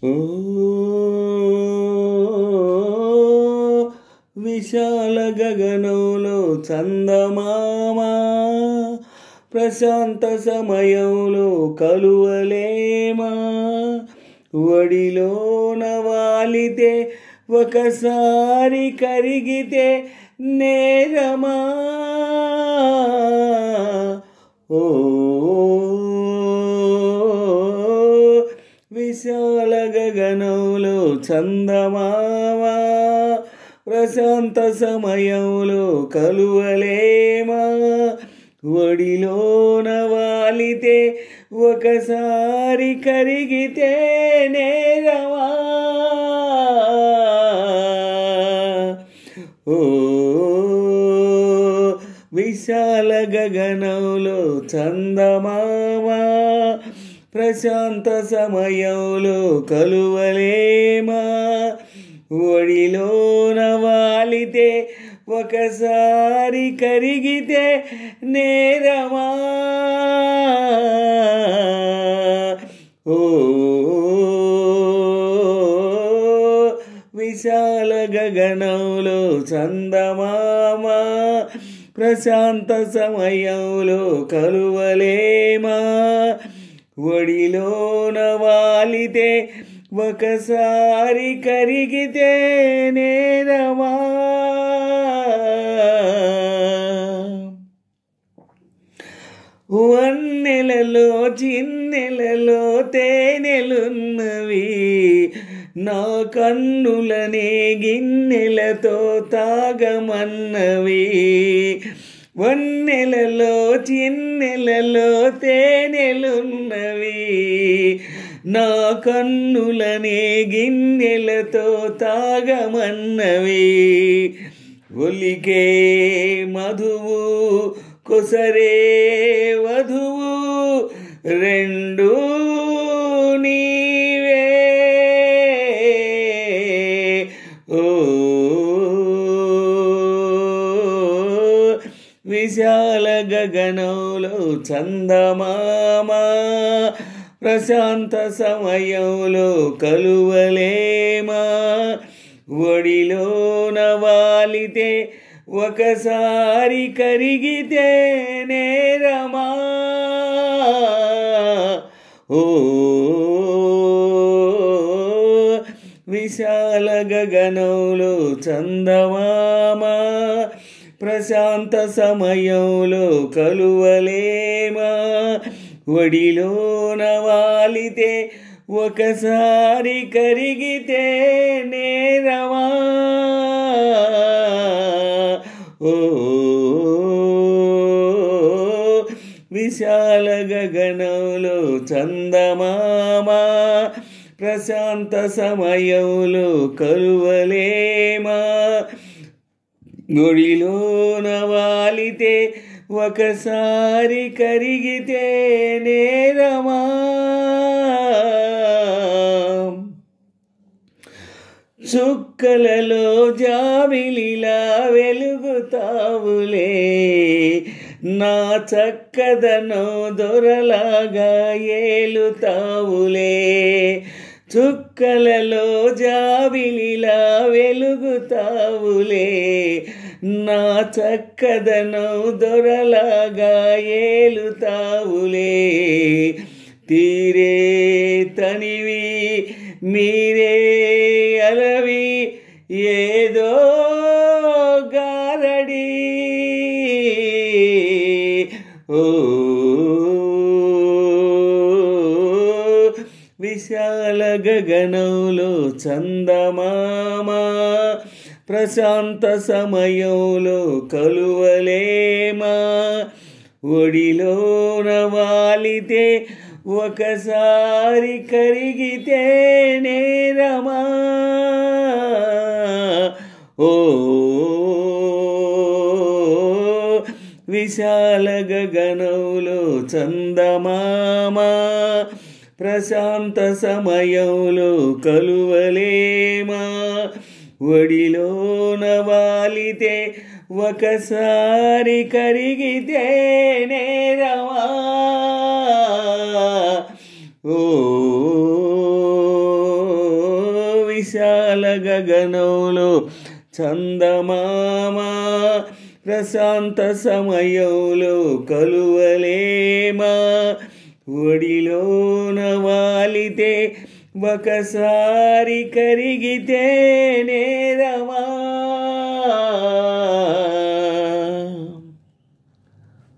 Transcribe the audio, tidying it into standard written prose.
ఓ విశాల గగనంలో చందమామ ప్రశాంత సమయంలో కలువలేమా ఒడిలోన వాలితే ఒకసారి కరిగితే నేరమా ఓ విశాల గగనంలో చందమామ ప్రశాంత సమయంలో కలువలేమా ఒడిలోన వాలితే ఒకసారి కరిగితే నేరమా ఓ విశాల గగనంలో చందమామ ప్రశాంత సమయంలో కలువలేమా ఒడిలోన వాలితే ఒకసారి కరిగితే నేరమా ఓ విశాల గగనంలో చందమామ ప్రశాంత సమయంలో కలువలేమా ఒడిలోన వాలితే ఒకసారి కరిగితే నేరమా వన్నెలలో చిన్నెలలో తేనెలున్నవి నా కన్నులనే గిన్నెలతో తాగమన్నవి వన్నెలలో చిన్నెలలో తేనెలున్నవి నా కన్నులనే గిన్నెలతో తాగమన్నవి ఒలికే మధువు కొసరే వధువు రెండు నీవే ఓ విశాల గగనంలో చందమామ ప్రశాంత సమయంలో కలువలేమా ఒడిలోన వాలితే ఒకసారి కరిగితే నేరమా ఓ విశాల గగనంలో చందమామ ప్రశాంత సమయంలో కలువలేమా ఒడిలోన వాలితే ఒకసారి కరిగితే నేరమా ఓ విశాల గగనంలో చందమామ ప్రశాంత సమయంలో కలువలేమా ఒడిలోన వాలితే ఒకసారి కరిగితే నేరమా చుక్కలలో జాబిలిలా వెలుగుతావులే నా చక్కదనో దొరలాగా ఏలుతావులే చుక్కలలో జాబిలిలా వెలుగుతావులే నా చక్కదనో దొరలాగా ఏలుతావులే తీరే తనివి మీరే అలవి ఏదో గారడి ఓ విశాల గగనంలో చందమామ ప్రశాంత సమయంలో కలువలేమా ఒడిలోన వాలితే ఒకసారి కరిగితే నేరమా ఓ విశాల గగనంలో చందమామ ప్రశాంత సమయంలో కలువలేమా ఒడిలోన వాలితే ఒకసారి కరిగితే నేరమా ఓ గగనంలో చందమామ ప్రశాంత సమయంలో కలువలేమా ఒడిలోన వాలితే ఒకసారి కరిగితే నేరమా